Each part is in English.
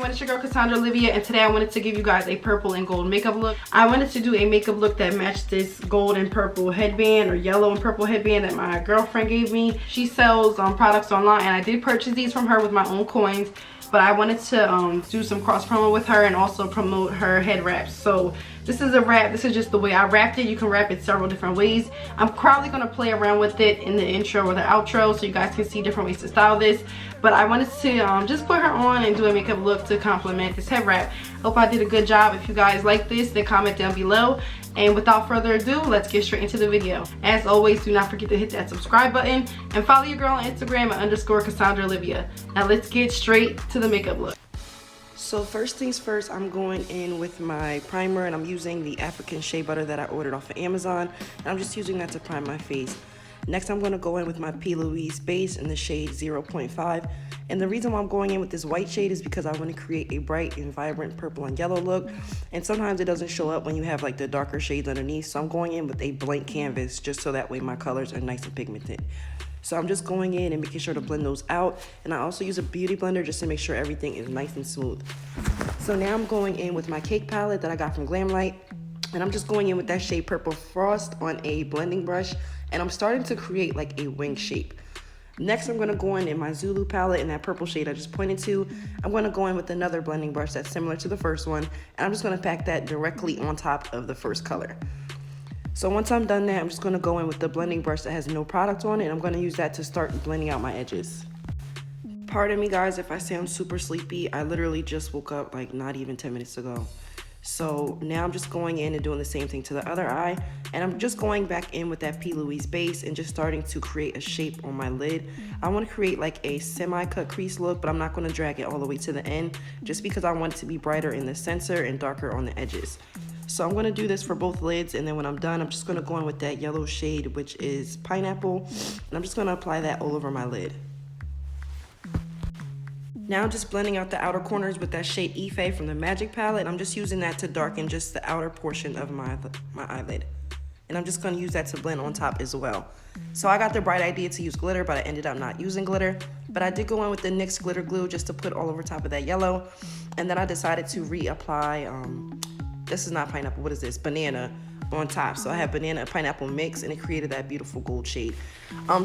everyone, it's your girl Cassandra,olivia, and today I wanted to give you guys a purple and gold makeup look. I wanted to do a makeup look that matched this gold and purple headband, or yellow and purple headband that my girlfriend gave me. She sells products online, and I did purchase these from her with my own coins, but I wanted to do some cross promo with her and also promote her head wraps. So this is a wrap. This is just the way I wrapped it. You can wrap it several different ways. I'm probably going to play around with it in the intro or the outro so you guys can see different ways to style this. But I wanted to just put her on and do a makeup look to complement this head wrap. Hope I did a good job. If you guys like this, then comment down below. And without further ado, let's get straight into the video. As always, do not forget to hit that subscribe button and follow your girl on Instagram at _Cassandra,olivia. Now let's get straight to the makeup look. So first things first, I'm going in with my primer, and I'm using the African shea butter that I ordered off of Amazon, and I'm just using that to prime my face. Next, I'm going to go in with my Louise base in the shade 0.5, and the reason why I'm going in with this white shade is because I want to create a bright and vibrant purple and yellow look, and sometimes it doesn't show up when you have like the darker shades underneath, so I'm going in with a blank canvas just so that way my colors are nice and pigmented. So I'm just going in and making sure to blend those out. And I also use a beauty blender just to make sure everything is nice and smooth. So now I'm going in with my cake palette that I got from Glam. And I'm just going in with that shade Purple Frost on a blending brush. And I'm starting to create like a wing shape. Next, I'm going to go in my Zulu palette in that purple shade I just pointed to. I'm going to go in with another blending brush that's similar to the first one. And I'm just going to pack that directly on top of the first color. So once I'm done that, I'm just going to go in with the blending brush that has no product on it, and I'm going to use that to start blending out my edges. Pardon me guys if I sound super sleepy. I literally just woke up like not even 10 minutes ago. So now I'm just going in and doing the same thing to the other eye, and I'm just going back in with that Louise base and just starting to create a shape on my lid. I want to create like a semi-cut crease look, but I'm not going to drag it all the way to the end just because I want it to be brighter in the center and darker on the edges. So I'm going to do this for both lids, and then when I'm done, I'm just going to go in with that yellow shade, which is pineapple, and I'm just going to apply that all over my lid. Now I'm just blending out the outer corners with that shade Ife from the Magic palette. I'm just using that to darken just the outer portion of my eyelid. And I'm just going to use that to blend on top as well. So I got the bright idea to use glitter, but I ended up not using glitter. But I did go in with the NYX Glitter glue just to put all over top of that yellow. And then I decided to reapply this is not pineapple, what is this? Banana on top. So I have banana and pineapple mix, and it created that beautiful gold shade.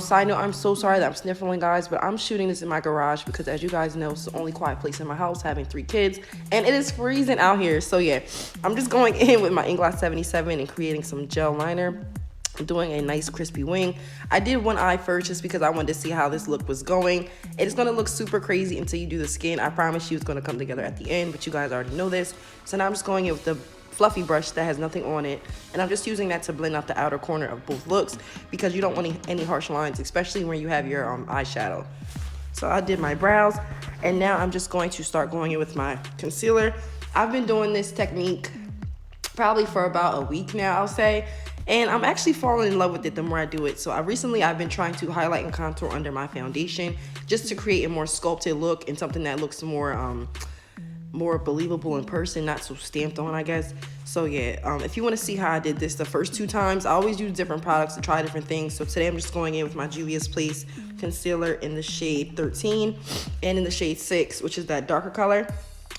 Side note, I'm so sorry that I'm sniffling, guys, but I'm shooting this in my garage because, as you guys know, it's the only quiet place in my house, having 3 kids, and it is freezing out here. So yeah, I'm just going in with my INGLOT 77 and creating some gel liner. I'm doing a nice crispy wing. I did one eye first just because I wanted to see how this look was going. It's going to look super crazy until you do the skin. I promise you it's going to come together at the end, but you guys already know this. So now I'm just going in with the fluffy brush that has nothing on it, and I'm just using that to blend out the outer corner of both looks because you don't want any harsh lines, especially when you have your eyeshadow. So I did my brows, and now I'm just going to start going in with my concealer. I've been doing this technique probably for about a week now, I'll say, and I'm actually falling in love with it the more I do it. So I've been trying to highlight and contour under my foundation just to create a more sculpted look and something that looks more believable in person, not so stamped on, I guess. So yeah, if you want to see how I did this the first 2 times, I always use different products to try different things. So today I'm just going in with my Juvia's Place concealer in the shade 13 and in the shade 6, which is that darker color.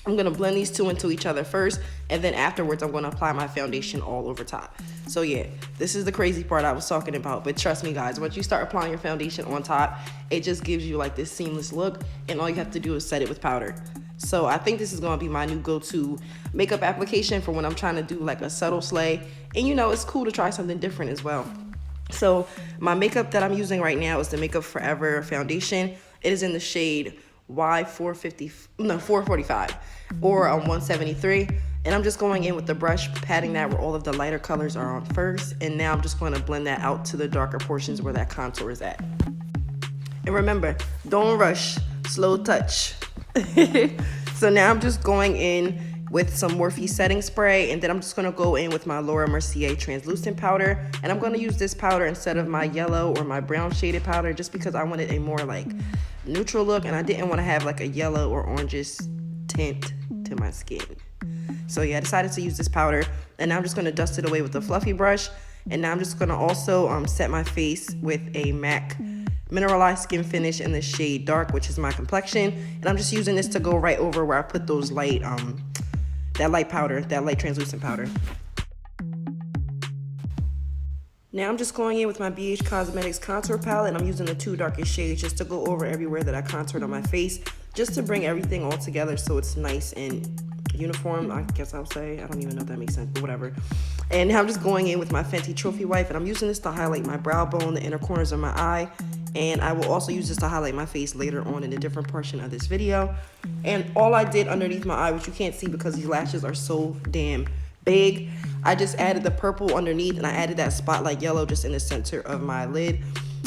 I'm going to blend these 2 into each other first, and then afterwards I'm going to apply my foundation all over top. So yeah, this is the crazy part I was talking about, but trust me guys, once you start applying your foundation on top, it just gives you like this seamless look, and all you have to do is set it with powder. So I think this is going to be my new go-to makeup application for when I'm trying to do like a subtle slay. And you know, it's cool to try something different as well. So my makeup that I'm using right now is the Makeup Forever foundation. It is in the shade Y445 or 173. And I'm just going in with the brush, patting that where all of the lighter colors are on first. And now I'm just going to blend that out to the darker portions where that contour is at. And remember, don't rush, slow touch. So now I'm just going in with some Morphe setting spray, and then I'm just going to go in with my Mercier translucent powder, and I'm going to use this powder instead of my yellow or my brown shaded powder just because I wanted a more like neutral look, and I didn't want to have like a yellow or orangish tint to my skin. So yeah, I decided to use this powder, and now I'm just going to dust it away with a fluffy brush, and now I'm just going to also set my face with a MAC mineralized skin finish in the shade dark, which is my complexion. And I'm just using this to go right over where I put those light, that light powder, that light translucent powder. Now I'm just going in with my BH Cosmetics contour palette, and I'm using the 2 darkest shades just to go over everywhere that I contoured on my face, just to bring everything all together so it's nice and uniform, I guess I'll say. I don't even know if that makes sense, but whatever. And now I'm just going in with my Fenty Trophy Wipe, and I'm using this to highlight my brow bone, the inner corners of my eye, and I will also use this to highlight my face later on in a different portion of this video. And all I did underneath my eye, which you can't see because these lashes are so damn big, I just added the purple underneath, and I added that spotlight yellow just in the center of my lid,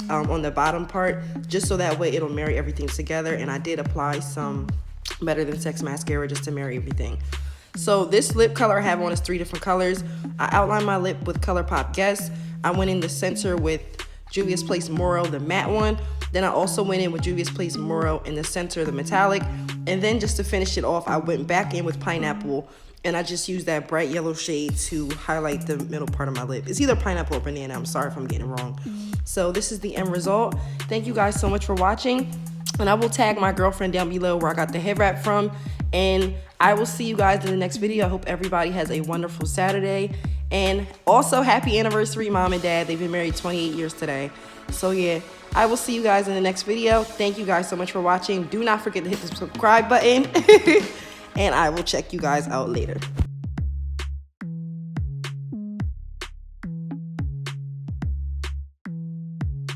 on the bottom part, just so that way it'll marry everything together. And I did apply some Better Than Sex mascara just to marry everything. So this lip color I have on is 3 different colors. I outlined my lip with ColourPop Guess. I went in the center with Juvia's Place Moro, the matte one. Then I also went in with Juvia's Place Moro in the center, the metallic. And then just to finish it off, I went back in with Pineapple, and I just used that bright yellow shade to highlight the middle part of my lip. It's either pineapple or banana. I'm sorry if I'm getting it wrong. So this is the end result. Thank you guys so much for watching. And I will tag my girlfriend down below where I got the head wrap from. And I will see you guys in the next video. I hope everybody has a wonderful Saturday. And also, happy anniversary, Mom and Dad. They've been married 28 years today. So yeah, I will see you guys in the next video. Thank you guys so much for watching. Do not forget to hit the subscribe button. And I will check you guys out later.